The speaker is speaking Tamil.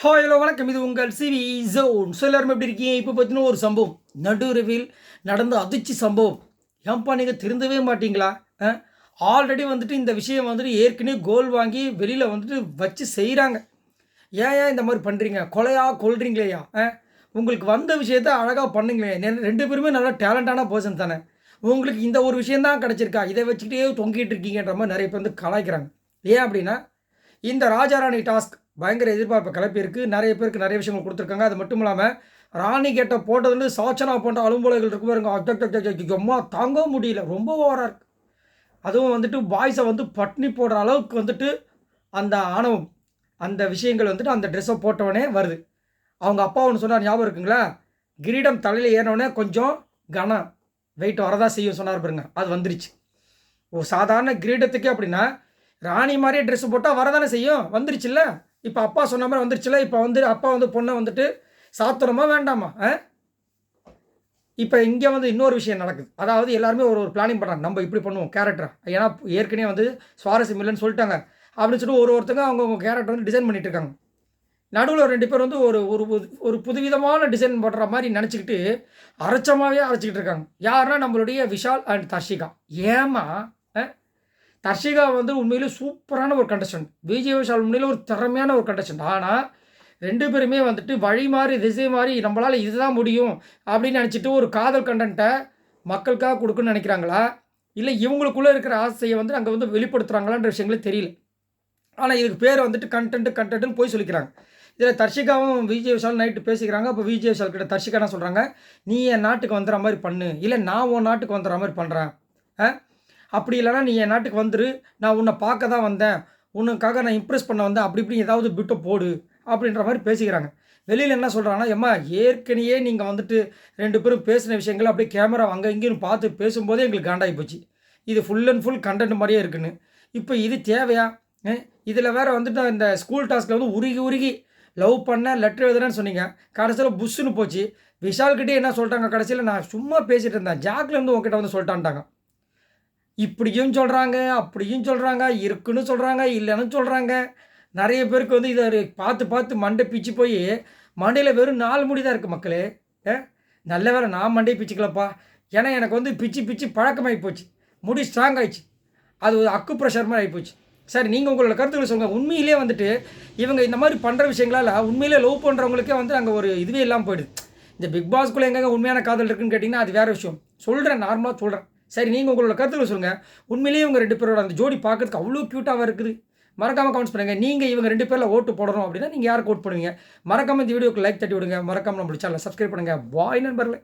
ஹாய் ஹலோ வணக்கம். இது உங்கள் சிவி ஜோன். ஸோ எல்லாரும் எப்படி இருக்கீங்க? இப்போ பார்த்தீங்கன்னா ஒரு சம்பவம் நடுரவில் நடந்த அதிர்ச்சி சம்பவம். ஏன்பா நீங்கள் திருந்தவே மாட்டீங்களா? ஆல்ரெடி வந்துட்டு இந்த விஷயம் வந்துட்டு ஏற்கனவே கோல் வாங்கி வெளியில் வந்துட்டு வச்சு செய்கிறாங்க. ஏன் இந்த மாதிரி பண்ணுறீங்க? கொல்றீங்களேயா? உங்களுக்கு வந்த விஷயத்த அழகாக பண்ணுங்களே. ரெண்டு பேருமே நல்லா டேலண்டான பர்சன் தானே. உங்களுக்கு இந்த ஒரு விஷயம் தான் கிடச்சிருக்கா, இதை வச்சுக்கிட்டே தொங்கிட்டு இருக்கீங்கன்ற மாதிரி நிறைய பேர் வந்து கலாய்க்கிறாங்க. ஏன் அப்படின்னா, இந்த ராஜாராணி டாஸ்க் பயங்கர எதிர்பார்ப்பை கிளப்பியிருக்கு. நிறைய பேருக்கு நிறைய விஷயங்கள் கொடுத்துருக்காங்க. அது மட்டும் இல்லாமல் ராணி கேட்ட போட்டதுலேருந்து சாச்சனா போன்ற அலும்புலைகள் இருக்கு பாருங்க. அம்மா தாங்க முடியல, ரொம்ப ஓவராக இருக்குது. அதுவும் வந்துட்டு பாய்ஸை வந்து பட்னி போடுற அளவுக்கு வந்துட்டு அந்த ஆணவம், அந்த விஷயங்கள் வந்துட்டு அந்த ட்ரெஸ்ஸை போட்டவனே வருது. அவங்க அப்பா ஒன்று சொன்னார், ஞாபகம் இருக்குங்களா? கிரீடம் தலையில் ஏறினோடனே கொஞ்சம் கனம் வெயிட் வரதான் செய்யும் சொன்னார் பாருங்க. அது வந்துருச்சு. ஒரு சாதாரண கிரீடத்துக்கே அப்படின்னா ராணி மாதிரியே ட்ரெஸ் போட்டால் வரதானே செய்யும். வந்துருச்சுல்ல. இப்போ அப்பா சொன்ன மாதிரி வந்துருச்சுல. இப்போ வந்து அப்பா வந்து பொண்ணை வந்துட்டு சாத்துறோமா வேண்டாமா? இப்போ இங்கே வந்து இன்னொரு விஷயம் நடக்குது. அதாவது எல்லாருமே ஒரு ஒரு பிளானிங் பண்ணுறாங்க. நம்ம இப்படி பண்ணுவோம் கேரக்டரை. ஏன்னா ஏற்கனவே வந்து சுவாரஸ்யம் இல்லைன்னு சொல்லிட்டாங்க அப்படின்னு சொல்லிட்டு ஒருத்தங்க அவங்கவுங்க கேரக்டர் வந்து டிசைன் பண்ணிட்டு இருக்காங்க. நடுவில் ரெண்டு பேர் வந்து ஒரு ஒரு ஒரு புதுவிதமான டிசைன் போடுற மாதிரி நினச்சிக்கிட்டு அரைச்சமாகவே அரைச்சிக்கிட்டு இருக்காங்க. யாருன்னா நம்மளுடைய விஷால் அண்ட் தர்ஷிகா. ஏமா தர்ஷிகா வந்து உண்மையிலே சூப்பரான ஒரு கண்டஸ்டன்ட். விஜய் விஷால் உண்மையிலே ஒரு திறமையான ஒரு கண்டஸ்டன்ட். ஆனால் ரெண்டு பேருமே வந்துட்டு வழி மாறி திசை மாறி நம்மளால் இதுதான் முடியும் அப்படின்னு நினச்சிட்டு ஒரு காதல் கண்டென்ட்டை மக்களுக்காக கொடுக்குன்னு நினைக்கிறாங்களா, இல்லை இவங்களுக்குள்ளே இருக்கிற ஆசையை வந்து அங்கே வந்து வெளிப்படுத்துகிறாங்களான்ற விஷயங்களே தெரியல. ஆனால் இதுக்கு பேர் வந்துட்டு கண்டென்ட்டுன்னு போய் சொல்லிக்கிறாங்க. இதில் தர்ஷிகாவும் விஜய் விஷால் நைட்டு பேசிக்கிறாங்க. அப்போ விஜய் விஷால் கிட்ட தர்ஷிகா என்ன சொல்கிறாங்க, நீ என் நாட்டுக்கு வந்துடுற மாதிரி பண்ணு, இல்லை நான் உன் நாட்டுக்கு வந்துடுற மாதிரி பண்ணுறேன். அப்படி இல்லைனா நீ என் நாட்டுக்கு வந்துரு, நான் உன்னை பார்க்க தான் வந்தேன், உனக்காக நான் இம்ப்ரெஸ் பண்ண வந்தேன், அப்படி இப்படி ஏதாவது பிட்டை போடு அப்படின்ற மாதிரி பேசிக்கிறாங்க. வெளியில் என்ன சொல்கிறாங்கன்னா, எம்மா ஏற்கனவே நீங்கள் வந்துட்டு ரெண்டு பேரும் பேசின விஷயங்கள் அப்படியே கேமரா அங்கே இங்கேன்னு பார்த்து பேசும்போதே எங்களுக்கு காண்டாகி போச்சு. இது ஃபுல் அண்ட் ஃபுல் கண்டென்ட் மாதிரியே இருக்குன்னு. இப்போ இது தேவையா? இதில் வேறு வந்துட்டு இந்த ஸ்கூல் டாஸ்கில் வந்து உருகி உருகி லவ் பண்ண லெட்டர் எழுதுறேன்னு சொன்னீங்க. கடைசியில் புஷ்ஷுன்னு போச்சு. விஷால்கிட்டே என்ன சொல்லிட்டாங்க, கடைசியில் நான் சும்மா பேசிகிட்டு இருந்தேன், ஜாக்லேருந்து உங்ககிட்ட வந்து சொல்லிட்டான்ட்டாங்க. இப்படியும் சொல்கிறாங்க, அப்படியும் சொல்கிறாங்க, இருக்குன்னு சொல்கிறாங்க, இல்லைன்னு சொல்கிறாங்க. நிறைய பேருக்கு வந்து இதை பார்த்து பார்த்து மண்டை பிச்சு போய் மண்டையில் வெறும் 4 முடி தான் இருக்குது மக்களே. நல்ல வேலை நான் மண்டையை பிச்சுக்கலப்பா. ஏன்னா எனக்கு வந்து பிச்சு பிச்சு பழக்கமாகி போச்சு. முடி ஸ்ட்ராங் ஆகிடுச்சு. அது ஒரு அக்கு ப்ரெஷர் மாதிரி ஆகிப்போச்சு. சரி, நீங்கள் உங்களோட கருத்துக்களை சொல்லுங்கள். உண்மையிலே வந்துட்டு இவங்க இந்த மாதிரி பண்ணுற விஷயங்களால் உண்மையிலே லவ் பண்ணுறவங்களுக்கே வந்து அங்கே ஒரு இதுவே இல்லாமல் போயிடுது. இந்த பிக் பாஸ்க்குள்ளே எங்கே உண்மையான காதல் இருக்குன்னு கேட்டிங்கன்னா அது வேறு விஷயம். சொல்கிறேன், நார்மலாக சொல்கிறேன். சரி, நீங்கள் உங்களோட கருத்துக்களை சொல்லுங்கள். உண்மையிலேயே உங்கள் ரெண்டு பேரோட அந்த ஜோடி பார்க்கறதுக்கு அவ்வளோ க்யூட்டாக இருக்குது. மறக்காமல் கமெண்ட்ஸ் பண்ணுங்கள். நீங்கள் இவங்க ரெண்டு பேரில் ஓட்டு போடணும் அப்படின்னா நீங்கள் யாருக்கு ஓட் பண்ணுவீங்க? மறக்காமல் இந்த வீடியோக்கு லைக் தட்டி விடுங்க. மறக்காமல் நம்ம சேனலை சப்ஸ்கிரைப் பண்ணுங்கள். பாய் நண்பர்களே.